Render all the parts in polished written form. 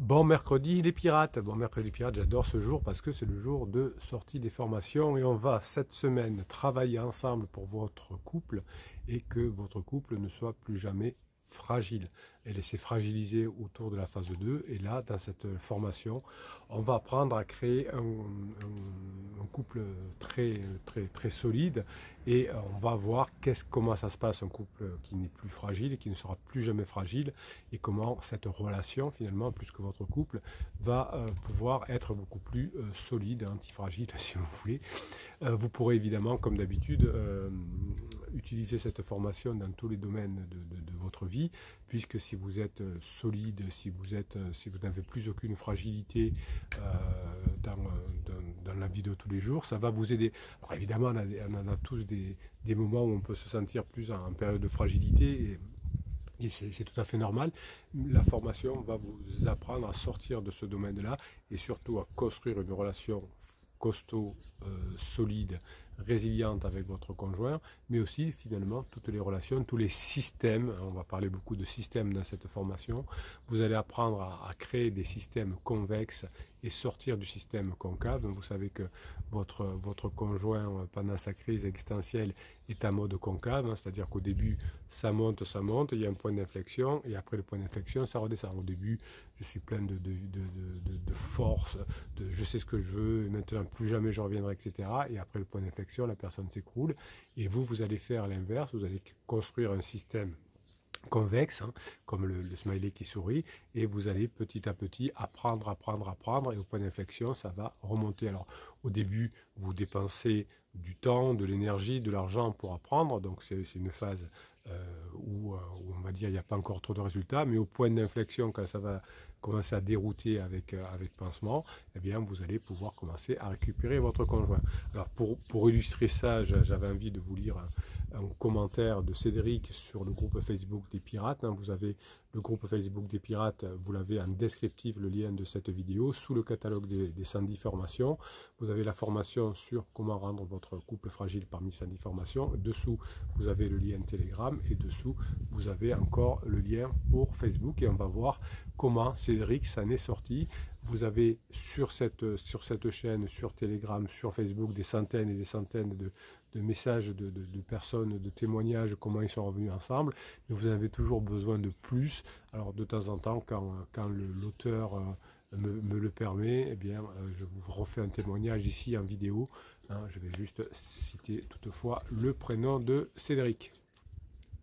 Bon mercredi les pirates, j'adore ce jour parce que c'est le jour de sortie des formations et on va cette semaine travailler ensemble pour votre couple et que votre couple ne soit plus jamais fragile. Elle s'est fragilisée autour de la phase 2 et là dans cette formation on va apprendre à créer un couple très solide et on va voir comment ça se passe un couple qui n'est plus fragile et qui ne sera plus jamais fragile et comment cette relation finalement plus que votre couple va pouvoir être beaucoup plus solide, antifragile si vous voulez. Vous pourrez évidemment comme d'habitude utiliser cette formation dans tous les domaines de votre vie, puisque si vous êtes solide, si vous n'avez plus aucune fragilité dans la vie de tous les jours, ça va vous aider. Alors évidemment, on en a tous des moments où on peut se sentir plus en période de fragilité, et c'est tout à fait normal. La formation va vous apprendre à sortir de ce domaine-là et surtout à construire une relation costaud, solide, résiliente avec votre conjoint, mais aussi finalement toutes les relations, tous les systèmes. On va parler beaucoup de systèmes dans cette formation. Vous allez apprendre à créer des systèmes convexes et sortir du système concave. Vous savez que votre conjoint, pendant sa crise existentielle, est en mode concave, c'est-à-dire qu'au début, ça monte, il y a un point d'inflexion, et après le point d'inflexion, ça redescend. Au début, je suis plein de force, je sais ce que je veux, et maintenant plus jamais je reviendrai, etc. Et après le point d'inflexion, la personne s'écroule, et vous allez faire l'inverse, vous allez construire un système convexe, comme le smiley qui sourit, et vous allez petit à petit apprendre, et au point d'inflexion, ça va remonter. Alors, au début, vous dépensez du temps, de l'énergie, de l'argent pour apprendre, donc c'est une phase où on va dire il n'y a pas encore trop de résultats, mais au point d'inflexion, quand ça va commencer à dérouter avec pansement, eh bien vous allez pouvoir commencer à récupérer votre conjoint. Alors pour illustrer ça, j'avais envie de vous lire un commentaire de Cédric sur le groupe Facebook des Pirates. Vous avez le groupe Facebook des Pirates, vous l'avez en descriptif, le lien de cette vidéo, sous le catalogue des 110 formations. Vous avez la formation sur comment rendre votre couple fragile parmi 110 formations. Dessous, vous avez le lien Telegram et dessous, vous avez encore le lien pour Facebook et on va voir comment Cédric s'en est sorti. Vous avez sur cette chaîne, sur Telegram, sur Facebook, des centaines et des centaines de messages de personnes, de témoignages, comment ils sont revenus ensemble. Mais vous avez toujours besoin de plus. Alors de temps en temps, quand l'auteur me le permet, eh bien, je vous refais un témoignage ici en vidéo. Je vais juste citer toutefois le prénom de Cédric.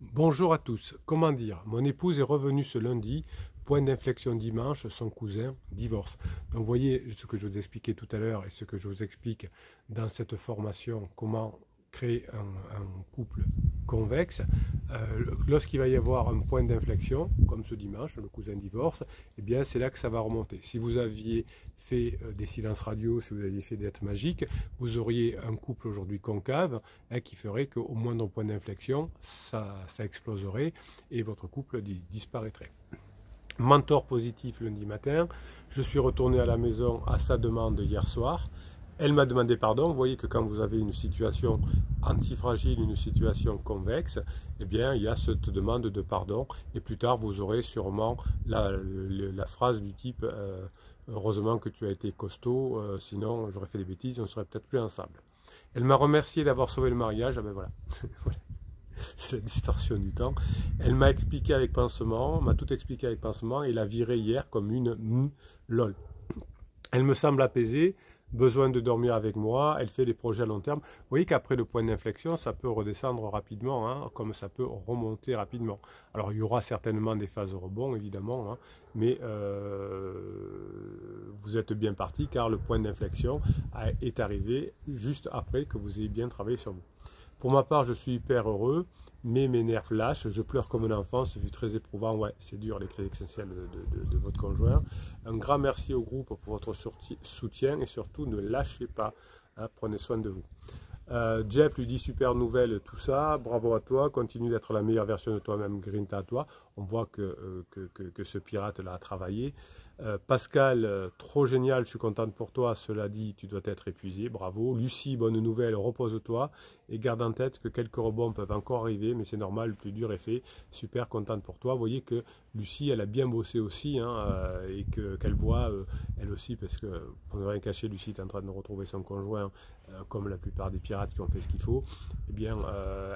Bonjour à tous. Comment dire? Mon épouse est revenue ce lundi. Point d'inflexion dimanche, son cousin divorce. Donc vous voyez ce que je vous expliquais tout à l'heure et ce que je vous explique dans cette formation, comment créer un couple convexe. Lorsqu'il va y avoir un point d'inflexion, comme ce dimanche, le cousin divorce, eh bien c'est là que ça va remonter. Si vous aviez fait des silences radio, si vous aviez fait des lettres magiques, vous auriez un couple aujourd'hui concave qui ferait qu'au moindre point d'inflexion, ça exploserait et votre couple disparaîtrait. Mentor positif lundi matin, je suis retourné à la maison à sa demande hier soir. Elle m'a demandé pardon. Vous voyez que quand vous avez une situation antifragile, une situation convexe, eh bien il y a cette demande de pardon. Et plus tard, vous aurez sûrement la phrase du type heureusement que tu as été costaud, sinon j'aurais fait des bêtises, on ne serait peut-être plus ensemble. Elle m'a remercié d'avoir sauvé le mariage. Ah ben voilà. C'est la distorsion du temps. Elle m'a expliqué avec pansement, m'a tout expliqué avec pansement et l'a virée hier comme une lol. Elle me semble apaisée, besoin de dormir avec moi, elle fait des projets à long terme. Vous voyez qu'après le point d'inflexion, ça peut redescendre rapidement, comme ça peut remonter rapidement. Alors il y aura certainement des phases rebond, évidemment, mais vous êtes bien parti car le point d'inflexion est arrivé juste après que vous ayez bien travaillé sur vous. Pour ma part, je suis hyper heureux, mais mes nerfs lâchent, je pleure comme un enfant, c'est très éprouvant, ouais, c'est dur les crises existentielles de votre conjoint. Un grand merci au groupe pour votre soutien et surtout ne lâchez pas, prenez soin de vous. Jeff lui dit super nouvelle, tout ça, bravo à toi, continue d'être la meilleure version de toi-même, grinta à toi. on voit que ce pirate l'a travaillé. Pascal, trop génial, je suis contente pour toi, cela dit, tu dois être épuisé, bravo. Lucie, bonne nouvelle, repose-toi et garde en tête que quelques rebonds peuvent encore arriver, mais c'est normal, le plus dur est fait. Super contente pour toi. Vous voyez que Lucie, elle a bien bossé aussi, hein, et qu'elle voit, elle aussi, parce que pour ne rien cacher, Lucie est en train de retrouver son conjoint, comme la plupart des pirates qui ont fait ce qu'il faut. Eh bien,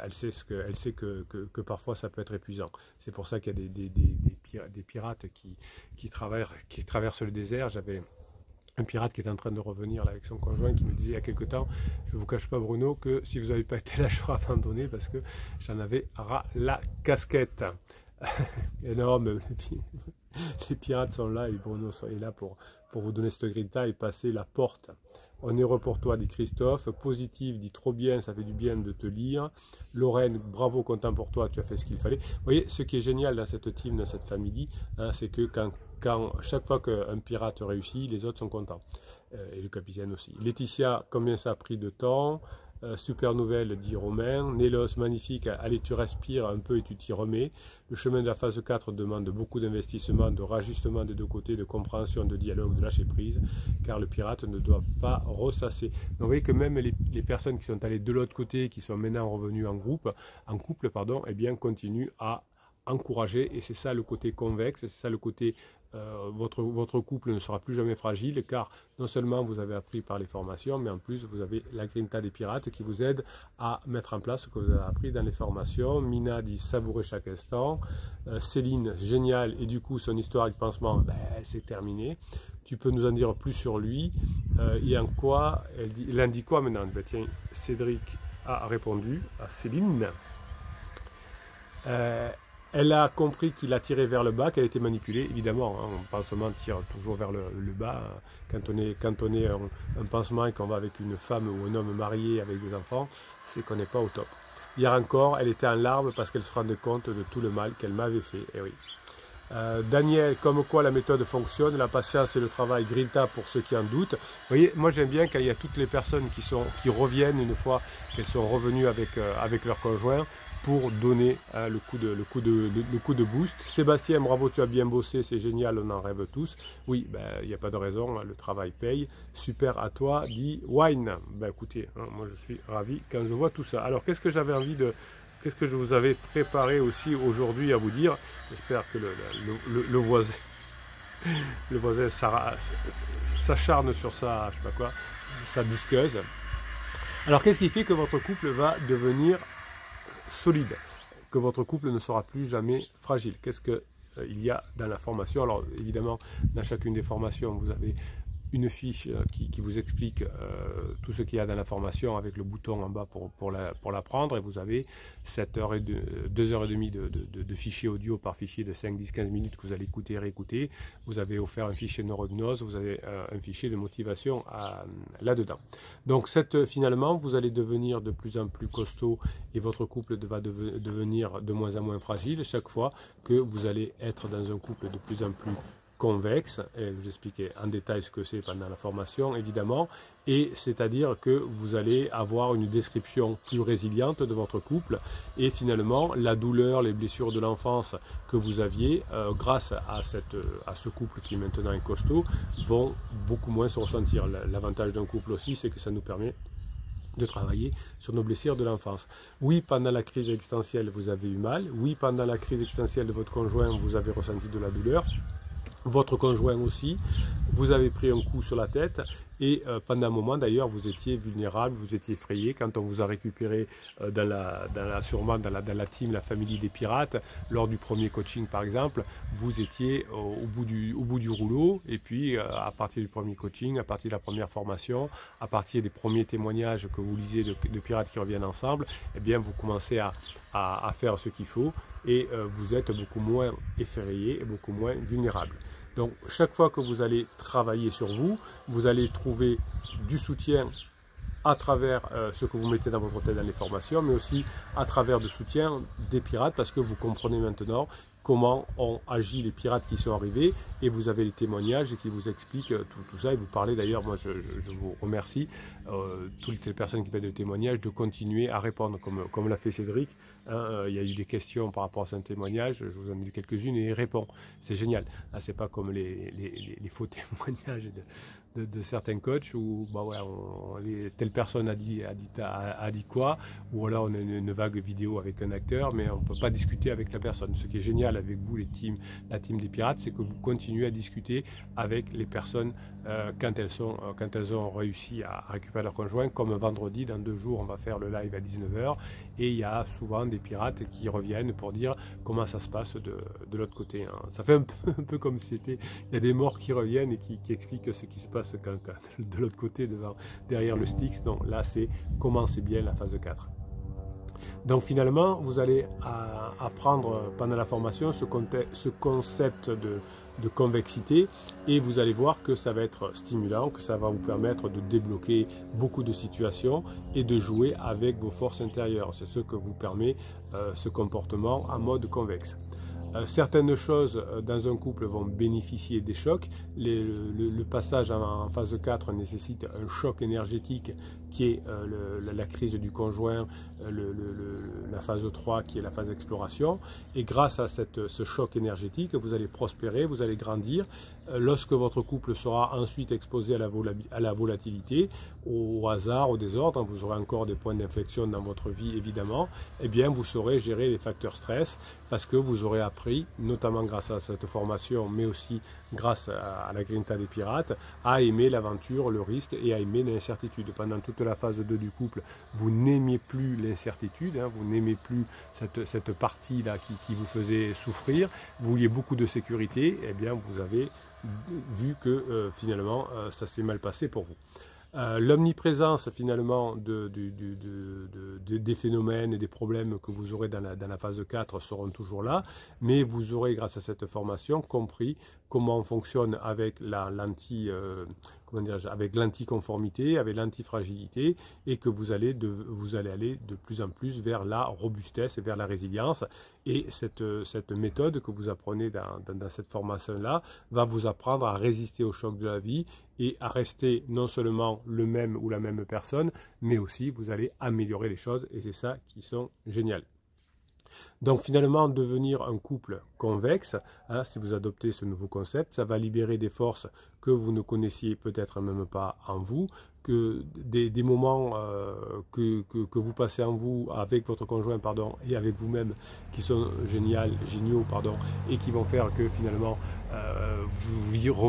elle sait que parfois ça peut être épuisant. C'est pour ça qu'il y a des pirates qui traversent le désert. J'avais un pirate qui était en train de revenir là, avec son conjoint qui me disait il y a quelque temps, je ne vous cache pas Bruno, que si vous n'avez pas été là, je serais abandonné parce que j'en avais ras la casquette. Énorme, les pirates sont là et Bruno est là pour vous donner cette grinta et passer la porte. On est heureux pour toi, dit Christophe. Positif, dit trop bien, ça fait du bien de te lire. Lorraine, bravo, content pour toi, tu as fait ce qu'il fallait. Vous voyez, ce qui est génial dans cette team, dans cette famille, hein, c'est que chaque fois qu'un pirate réussit, les autres sont contents. Et le capitaine aussi. Laetitia, combien ça a pris de temps? Super nouvelle, dit Romain. Nélos, magnifique, allez, tu respires un peu et tu t'y remets. Le chemin de la phase 4 demande beaucoup d'investissement, de rajustement des deux côtés, de compréhension, de dialogue, de lâcher prise, car le pirate ne doit pas ressasser. Donc vous voyez que même les personnes qui sont allées de l'autre côté, qui sont maintenant revenues en couple, eh bien, continuent à encourager, et c'est ça le côté convexe, c'est ça le côté votre couple ne sera plus jamais fragile, car non seulement vous avez appris par les formations, mais en plus vous avez la grinta des pirates qui vous aide à mettre en place ce que vous avez appris dans les formations. Mina dit savourer chaque instant. Céline, génial, et du coup son histoire de pansement, ben, c'est terminé. Tu peux nous en dire plus sur lui, et en quoi, elle indique quoi maintenant? Ben, tiens, Cédric a répondu à Céline. Elle a compris qu'il a tiré vers le bas, qu'elle était manipulée, évidemment. Hein, un pansement tire toujours vers le bas. Quand on est un pansement et qu'on va avec une femme ou un homme marié avec des enfants, c'est qu'on n'est pas au top. Hier encore, elle était en larmes parce qu'elle se rendait compte de tout le mal qu'elle m'avait fait. Eh oui. Daniel, comme quoi la méthode fonctionne, la patience et le travail, grinta pour ceux qui en doutent. Vous voyez, moi j'aime bien quand il y a toutes les personnes qui reviennent une fois qu'elles sont revenues avec leur conjoint, pour donner le coup de boost. Sébastien, bravo, tu as bien bossé, c'est génial, on en rêve tous. Oui, ben, il n'y a pas de raison, le travail paye. Super à toi, dit Wine. Ben, écoutez, hein, moi je suis ravi quand je vois tout ça. Alors, qu'est-ce que j'avais envie de... Qu'est-ce que je vous avais préparé aussi aujourd'hui à vous dire? J'espère que le voisin s'acharne sur sa, je sais pas quoi, sa disqueuse. Alors, qu'est-ce qui fait que votre couple va devenir solide, que votre couple ne sera plus jamais fragile? Qu'est-ce qu'il y a dans la formation? Alors évidemment, dans chacune des formations, vous avez une fiche qui vous explique tout ce qu'il y a dans la formation avec le bouton en bas pour la prendre, et vous avez 2h30 de fichiers audio par fichier de 5, 10, 15 minutes que vous allez écouter et réécouter. Vous avez offert un fichier de neurognose, vous avez un fichier de motivation là-dedans. Donc finalement, vous allez devenir de plus en plus costaud et votre couple va devenir de moins en moins fragile chaque fois que vous allez être dans un couple de plus en plus convexe, et je vous expliquais en détail ce que c'est pendant la formation évidemment, et c'est-à-dire que vous allez avoir une description plus résiliente de votre couple, et finalement la douleur, les blessures de l'enfance que vous aviez grâce à ce couple qui maintenant est costaud vont beaucoup moins se ressentir. L'avantage d'un couple aussi, c'est que ça nous permet de travailler sur nos blessures de l'enfance. Oui, pendant la crise existentielle vous avez eu mal, oui, pendant la crise existentielle de votre conjoint vous avez ressenti de la douleur, votre conjoint aussi, vous avez pris un coup sur la tête, et pendant un moment d'ailleurs vous étiez vulnérable, vous étiez effrayé quand on vous a récupéré sûrement dans la team, la famille des pirates, lors du premier coaching par exemple, vous étiez au bout du rouleau, et puis à partir du premier coaching, à partir de la première formation, à partir des premiers témoignages que vous lisez de pirates qui reviennent ensemble, eh bien vous commencez à faire ce qu'il faut, et vous êtes beaucoup moins effrayé et beaucoup moins vulnérable. Donc chaque fois que vous allez travailler sur vous, vous allez trouver du soutien à travers ce que vous mettez dans votre tête dans les formations, mais aussi à travers le soutien des pirates, parce que vous comprenez maintenant comment ont agi les pirates qui sont arrivés, et vous avez les témoignages qui vous expliquent tout ça, et vous parlez d'ailleurs, moi je vous remercie, toutes les personnes qui font des témoignages, de continuer à répondre, comme l'a fait Cédric, hein, il y a eu des questions par rapport à son témoignage, je vous en ai dit quelques-unes, et il répond, c'est génial, c'est pas comme les faux témoignages de certains coachs où bah ouais, telle personne a dit quoi, ou alors on a une vague vidéo avec un acteur, mais on ne peut pas discuter avec la personne. Ce qui est génial avec vous, la team des pirates, c'est que vous continuez à discuter avec les personnes quand elles ont réussi à récupérer leur conjoint, comme vendredi, dans 2 jours, on va faire le live à 19 h, et il y a souvent des pirates qui reviennent pour dire comment ça se passe de l'autre côté, hein. Ça fait un peu comme si il y a des morts qui reviennent et qui expliquent ce qui se passe quand de l'autre côté, derrière le Styx. Non, là c'est comment c'est bien la phase 4. Donc finalement, vous allez apprendre pendant la formation ce concept de convexité, et vous allez voir que ça va être stimulant, que ça va vous permettre de débloquer beaucoup de situations et de jouer avec vos forces intérieures. C'est ce que vous permet ce comportement en mode convexe. Certaines choses dans un couple vont bénéficier des chocs. Le passage en phase 4 nécessite un choc énergétique qui est la crise du conjoint, la phase 3 qui est la phase exploration. Et grâce à ce choc énergétique, vous allez prospérer, vous allez grandir. Lorsque votre couple sera ensuite exposé à la volatilité, au hasard, au désordre, vous aurez encore des points d'inflexion dans votre vie évidemment, eh bien vous saurez gérer les facteurs stress, parce que vous aurez appris, notamment grâce à cette formation, mais aussi grâce à la Grinta des pirates, à aimer l'aventure, le risque, et à aimer l'incertitude. Pendant toute la phase 2 du couple, vous n'aimiez plus l'incertitude, hein, vous n'aimez plus cette partie-là qui vous faisait souffrir, vous vouliez beaucoup de sécurité, eh bien vous avez vu que finalement ça s'est mal passé pour vous. L'omniprésence finalement des phénomènes et des problèmes que vous aurez dans la phase 4 seront toujours là, mais vous aurez grâce à cette formation compris comment on fonctionne avec avec l'anticonformité, avec l'antifragilité, et que vous allez aller de plus en plus vers la robustesse et vers la résilience. Et cette méthode que vous apprenez dans cette formation-là va vous apprendre à résister au choc de la vie et à rester non seulement le même ou la même personne, mais aussi vous allez améliorer les choses, et c'est ça qui sont génial. Donc finalement, devenir un couple convexe, hein, si vous adoptez ce nouveau concept, ça va libérer des forces que vous ne connaissiez peut-être même pas en vous, que des moments que vous passez en vous avec votre conjoint et avec vous-même qui sont géniaux et qui vont faire que finalement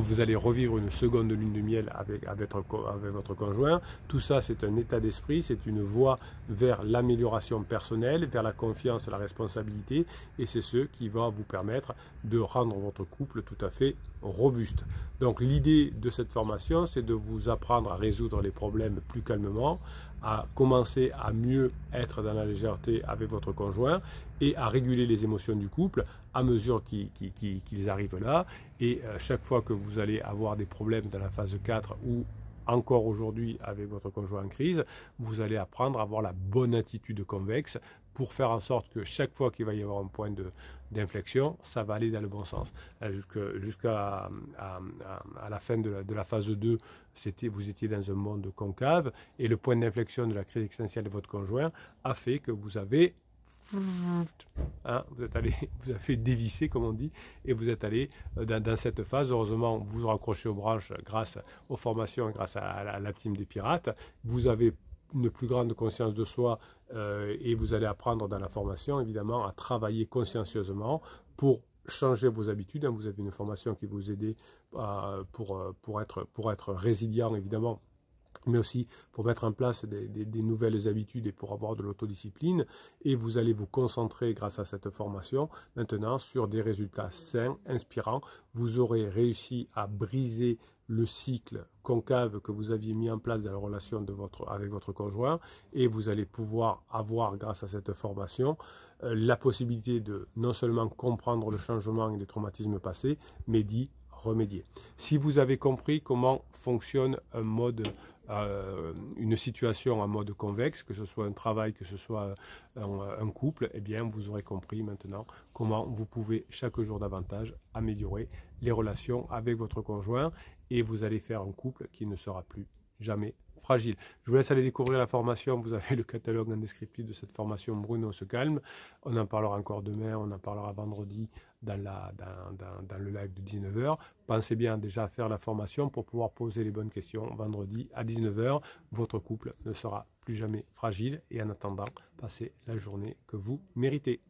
vous allez revivre une seconde lune de miel avec votre conjoint. Tout ça, c'est un état d'esprit, c'est une voie vers l'amélioration personnelle, vers la confiance, la responsabilité, et c'est ce qui va vous permettre de rendre votre couple tout à fait robuste. Donc l'idée de cette formation, c'est de vous apprendre à résoudre les problèmes plus calmement, à commencer à mieux être dans la légèreté avec votre conjoint et à réguler les émotions du couple à mesure qu'ils arrivent là. Et chaque fois que vous allez avoir des problèmes dans la phase 4 ou encore aujourd'hui avec votre conjoint en crise, vous allez apprendre à avoir la bonne attitude convexe pour faire en sorte que chaque fois qu'il va y avoir un point d'inflexion, ça va aller dans le bon sens. Jusqu'à la fin de la phase 2, vous étiez dans un monde concave, et le point d'inflexion de la crise existentielle de votre conjoint a fait que vous avez vous avez dévissé, comme on dit, et vous êtes allé dans cette phase. Heureusement, vous vous raccrochez aux branches grâce aux formations, grâce à la team des pirates. Vous avez une plus grande conscience de soi et vous allez apprendre dans la formation, évidemment, à travailler consciencieusement pour changer vos habitudes. Vous avez une formation qui vous aide pour être résilient, évidemment, mais aussi pour mettre en place des nouvelles habitudes et pour avoir de l'autodiscipline. Et vous allez vous concentrer, grâce à cette formation, maintenant sur des résultats sains, inspirants. Vous aurez réussi à briser le cycle concave que vous aviez mis en place dans la relation avec votre conjoint, et vous allez pouvoir avoir, grâce à cette formation, la possibilité de non seulement comprendre le changement et les traumatismes passés, mais d'y remédier. Si vous avez compris comment fonctionne un mode, une situation en mode convexe, que ce soit un travail, que ce soit un couple, eh bien vous aurez compris maintenant comment vous pouvez chaque jour davantage améliorer les relations avec votre conjoint et vous allez faire un couple qui ne sera plus jamais fragile. Je vous laisse aller découvrir la formation. Vous avez le catalogue en descriptif de cette formation. Bruno se calme. On en parlera encore demain, on en parlera vendredi dans le live de 19 h. Pensez bien déjà à faire la formation pour pouvoir poser les bonnes questions vendredi à 19 h. Votre couple ne sera plus jamais fragile et en attendant, passez la journée que vous méritez.